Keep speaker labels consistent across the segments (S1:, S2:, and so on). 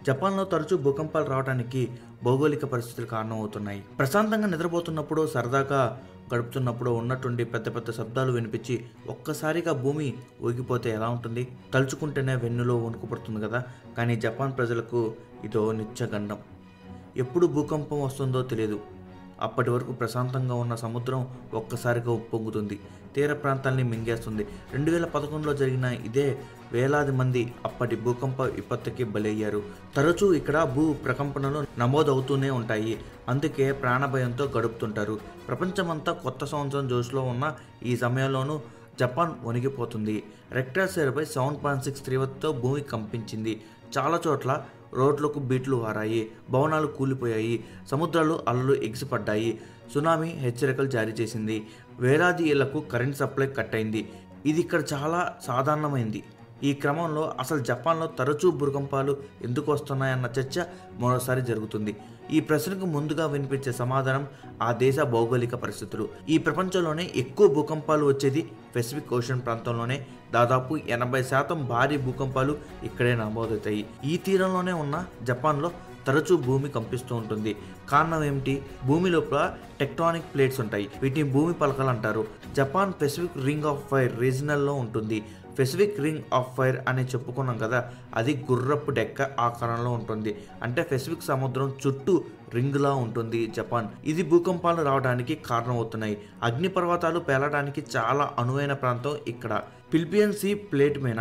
S1: జపాన్లో తరచూ భూకంపాలు రావడానికి భౌగోళిక పరిస్థితులు కారణమవుతున్నాయి. ప్రశాంతంగా నిద్రపోతున్నప్పుడు, సరదాగా గడుపుతున్నప్పుడు ఉన్నటువంటి పెద్ద పెద్ద శబ్దాలు వినిపించి ఒక్కసారిగా భూమి ఊగిపోతే ఎలా ఉంటుంది? తలుచుకుంటేనే వెన్నులో వణుకు పడుతుంది కదా. కానీ జపాన్ ప్రజలకు ఇదో నిత్యగండం. ఎప్పుడు భూకంపం వస్తుందో తెలియదు. అప్పటి వరకు ప్రశాంతంగా ఉన్న సముద్రం ఒక్కసారిగా ఉప్పొంగుతుంది, తీర ప్రాంతాల్ని మింగేస్తుంది. 2011లో జరిగిన ఇదే వేలాది మంది అప్పటి భూకంప విపత్తుకి బలయ్యారు. తరచూ ఇక్కడ భూ ప్రకంపనలు నమోదవుతూనే ఉంటాయి. అందుకే ప్రాణభయంతో గడుపుతుంటారు. ప్రపంచమంతా కొత్త సంవత్సరం జోష్లో ఉన్న ఈ సమయంలోనూ జపాన్ వణిగిపోతుంది. రెక్టర్ స్కేల్పై 7.6 తీవ్రతతో భూమి కంపించింది. చాలా చోట్ల రోడ్లకు బీట్లు వారాయి, భవనాలు కూలిపోయాయి, సముద్రాలు అలలు ఎగిసిపడ్డాయి. సునామీ హెచ్చరికలు జారీ చేసింది. వేలాది ఇళ్లకు కరెంట్ సప్లై కట్ అయింది. ఇది ఇక్కడ చాలా సాధారణమైంది. ఈ క్రమంలో అసలు జపాన్లో తరచూ భూకంపాలు ఎందుకు వస్తున్నాయన్న చర్చ మరోసారి జరుగుతుంది. ఈ ప్రశ్నకు ముందుగా వినిపించే సమాధానం ఆ దేశ భౌగోళిక పరిస్థితులు. ఈ ప్రపంచంలోనే ఎక్కువ భూకంపాలు వచ్చేది పసిఫిక్ ఓషన్ ప్రాంతంలోనే. దాదాపు 80% భారీ భూకంపాలు ఇక్కడే నమోదవుతాయి. ఈ తీరంలోనే ఉన్న జపాన్లో తరచూ భూమి కంపిస్తూ ఉంటుంది. కారణం ఏమిటి? భూమి లోపల టెక్టానిక్ ప్లేట్స్ ఉంటాయి. వీటిని భూమి పలకలు అంటారు. Japan Pacific ring of fire రీజనల్లో ఉంటుంది. పెసిఫిక్ రింగ్ ఆఫ్ ఫైర్ అని చెప్పుకున్నాం కదా, అది గుర్రపు డెక్క ఆకారంలో ఉంటుంది. అంటే పెసిఫిక్ సముద్రం చుట్టూ రింగ్లా ఉంటుంది జపాన్. ఇది భూకంపాలు రావడానికి కారణమవుతున్నాయి. అగ్నిపర్వతాలు పేలడానికి చాలా అనువైన ప్రాంతం ఇక్కడ. ఫిలిపియన్ సీ ప్లేట్ మీద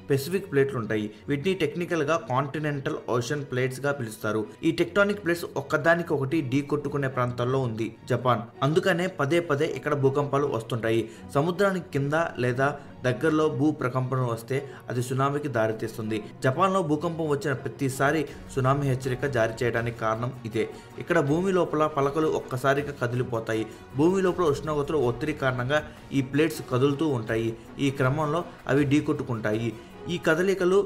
S1: పెసిఫిక్ ప్లేట్లు ఉంటాయి. వీటిని టెక్నికల్గా కాంటినెంటల్ ఓషన్ ప్లేట్స్గా పిలుస్తారు. ఈ టెక్టానిక్ ప్లేట్స్ ఒక్కదానికొకటి ఢీ కొట్టుకునే ప్రాంతాల్లో ఉంది జపాన్. అందుకనే పదే పదే ఇక్కడ భూకంపాలు వస్తుంటాయి. సముద్రానికి కింద లేదా దగ్గరలో భూ ప్రకంపన వస్తే అది సునామీకి దారితీస్తుంది. జపాన్లో భూకంపం వచ్చిన ప్రతిసారి సునామీ హెచ్చరిక జారీ చేయడానికి కారణం ఇదే. ఇక్కడ భూమి లోపల పలకలు ఒక్కసారిగా కదిలిపోతాయి. భూమి లోపల ఉష్ణోగ్రతలు ఒత్తిడి కారణంగా ఈ ప్లేట్స్ కదులుతూ ఉంటాయి. ఈ క్రమంలో అవి ఢీకొట్టుకుంటాయి. ఈ కదలికలు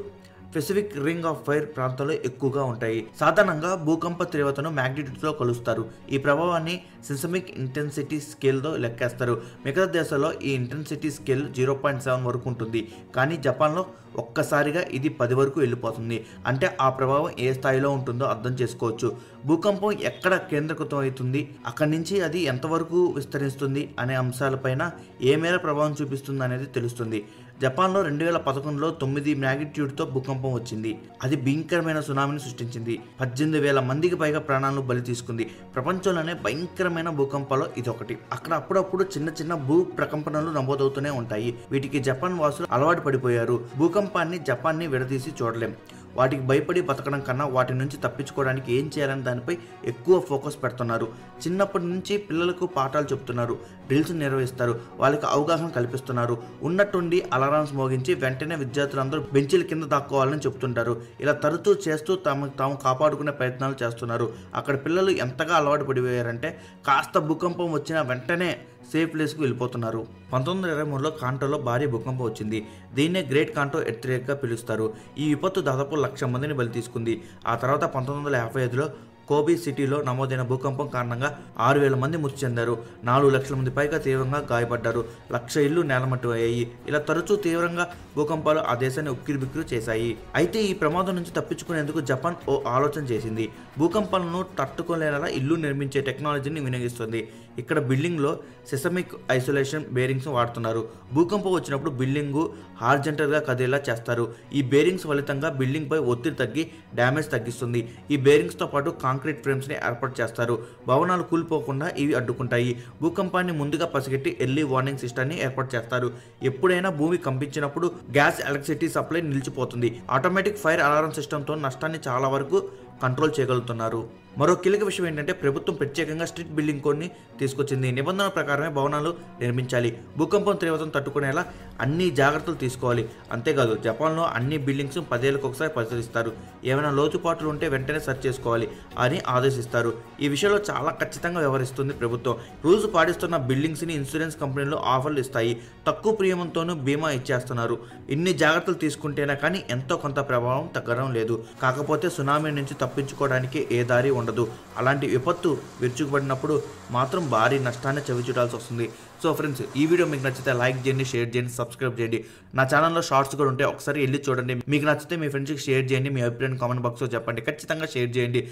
S1: పెసిఫిక్ రింగ్ ఆఫ్ ఫైర్ ప్రాంతంలో ఎక్కువగా ఉంటాయి. సాధారణంగా భూకంప తీవ్రతను మ్యాగ్నిట్యూడ్తో కొలుస్తారు. ఈ ప్రభావాన్ని సిస్మిక్ ఇంటెన్సిటీ స్కేల్తో లెక్కేస్తారు. మిగతా దేశాల్లో ఈ ఇంటెన్సిటీ స్కేల్ 0.7 వరకు ఉంటుంది. కానీ జపాన్లో ఒక్కసారిగా ఇది 10 వరకు వెళ్ళిపోతుంది. అంటే ఆ ప్రభావం ఏ స్థాయిలో ఉంటుందో అర్థం చేసుకోవచ్చు. భూకంపం ఎక్కడ కేంద్రీకృతం అవుతుంది, అక్కడి నుంచి అది ఎంతవరకు విస్తరిస్తుంది అనే అంశాలపైన ఏ మేర ప్రభావం చూపిస్తుంది అనేది తెలుస్తుంది. జపాన్లో 2011లో 9 మ్యాగ్నిట్యూడ్తో భూకంపం వచ్చింది. అది భయంకరమైన సునామీని సృష్టించింది. 18,000 మందికి పైగా ప్రాణాలను బలి తీసుకుంది. ప్రపంచంలోనే భయంకరమైన భూకంపాల్లో ఇదొకటి. అక్కడ అప్పుడప్పుడు చిన్న చిన్న భూ ప్రకంపనలు నమోదవుతూనే ఉంటాయి. వీటికి జపాన్ వాసులు అలవాటు పడిపోయారు. భూకంపాన్ని జపాన్ని విడదీసి చూడలేం. వాటికి భయపడి బతకడం కన్నా వాటి నుంచి తప్పించుకోవడానికి ఏం చేయాలని దానిపై ఎక్కువ ఫోకస్ పెడుతున్నారు. చిన్నప్పటి నుంచి పిల్లలకు పాఠాలు చెప్తున్నారు, డ్రిల్స్ నిర్వహిస్తారు, వాళ్ళకి అవగాహన కల్పిస్తున్నారు. ఉన్నట్టుండి అలారామ్స్ మోగించి వెంటనే విద్యార్థులందరూ బెంచీల కింద దాక్కోవాలని చెప్తుంటారు. ఇలా తరచూ చేస్తూ తాము కాపాడుకునే ప్రయత్నాలు చేస్తున్నారు. అక్కడ పిల్లలు ఎంతగా అలవాటు పడిపోయారంటే కాస్త భూకంపం వచ్చిన వెంటనే సేఫ్ ప్లేస్కి వెళ్ళిపోతున్నారు. 1923లో కాంటోలో భారీ భూకంపం వచ్చింది. దీన్నే గ్రేట్ కాంటో ఎర్త్క్వేక్గా పిలుస్తారు. ఈ విపత్తు దాదాపు 1,00,000 మందిని బలి తీసుకుంది. ఆ తర్వాత 1955లో కోబీ సిటీలో నమోదైన భూకంపం కారణంగా 6,000 మంది మృతి చెందారు. 4 లక్షల మంది పైగా తీవ్రంగా గాయపడ్డారు. 1,00,000 ఇళ్లు నేలమట్టు అయ్యాయి. ఇలా తరచూ తీవ్రంగా భూకంపాలు ఆ దేశాన్ని ఉక్కిరిబిక్కిరి చేశాయి. అయితే ఈ ప్రమాదం నుంచి తప్పించుకునేందుకు జపాన్ ఓ ఆలోచన చేసింది. భూకంపాలను తట్టుకోలేలా ఇల్లు నిర్మించే టెక్నాలజీని వినియోగిస్తుంది. ఇక్కడ బిల్డింగ్లో సిస్మిక్ ఐసోలేషన్ బేరింగ్స్ వాడుతున్నారు. భూకంపం వచ్చినప్పుడు బిల్డింగు హార్జెంటల్గా కదిలేలా చేస్తారు. ఈ బేరింగ్స్ ఫలితంగా బిల్డింగ్పై ఒత్తిడి తగ్గి డ్యామేజ్ తగ్గిస్తుంది. ఈ బేరింగ్స్తో పాటు కాంక్రీట్ ఫ్రేమ్స్ని ఏర్పాటు చేస్తారు. భవనాలు కూలిపోకుండా ఇవి అడ్డుకుంటాయి. భూకంపాన్ని ముందుగా పసిగట్టి ఎర్లీ వార్నింగ్ సిస్టమ్ని ఏర్పాటు చేస్తారు. ఎప్పుడైనా భూమి కంపించినప్పుడు గ్యాస్, ఎలక్ట్రిసిటీ సప్లై నిలిచిపోతుంది. ఆటోమేటిక్ ఫైర్ అలారం సిస్టంతో నష్టాన్ని చాలా వరకు కంట్రోల్ చేయగలుగుతున్నారు. మరో కీలక విషయం ఏంటంటే ప్రభుత్వం ప్రత్యేకంగా స్ట్రిక్ట్ బిల్డింగ్ కోడ్ని తీసుకొచ్చింది. నిబంధనల ప్రకారమే భవనాలు నిర్మించాలి. భూకంపం తీవ్రతను తట్టుకునేలా అన్ని జాగ్రత్తలు తీసుకోవాలి. అంతేకాదు జపాన్లో అన్ని బిల్డింగ్స్ 10 ఏళ్లకు ఒకసారి పరిశీలిస్తారు. ఏమైనా లోతుపాట్లు ఉంటే వెంటనే సర్చ్ చేసుకోవాలి అని ఆదేశిస్తారు. ఈ విషయంలో చాలా ఖచ్చితంగా వ్యవహరిస్తుంది ప్రభుత్వం. రూల్స్ పాటిస్తున్న బిల్డింగ్స్ని ఇన్సూరెన్స్ కంపెనీలు ఆఫర్లు ఇస్తాయి. తక్కువ ప్రీమియంతోనూ బీమా ఇచ్చేస్తున్నారు. ఇన్ని జాగ్రత్తలు తీసుకుంటేనే కానీ ఎంతో కొంత ప్రభావం తగ్గడం లేదు. కాకపోతే సునామీ నుంచి తప్పించుకోవడానికి ఏ దారి ఉండదు. అలాంటి విపత్తు విరుచుకుపడినప్పుడు మాత్రం భారీ నష్టాన్ని చవిచూడాల్సి వస్తుంది. సో ఫ్రెండ్స్, ఈ వీడియో మీకు నచ్చితే లైక్ చేయండి, షేర్ చేయండి, సబ్స్క్రైబ్ చేయండి. నా ఛానల్లో షార్ట్స్ కూడా ఉంటే ఒకసారి వెళ్ళి చూడండి. మీకు నచ్చితే మీ ఫ్రెండ్స్కి షేర్ చేయండి. మీ అభిప్రాయాన్ని కామెంట్ బాక్స్లో చెప్పండి. ఖచ్చితంగా షేర్ చేయండి.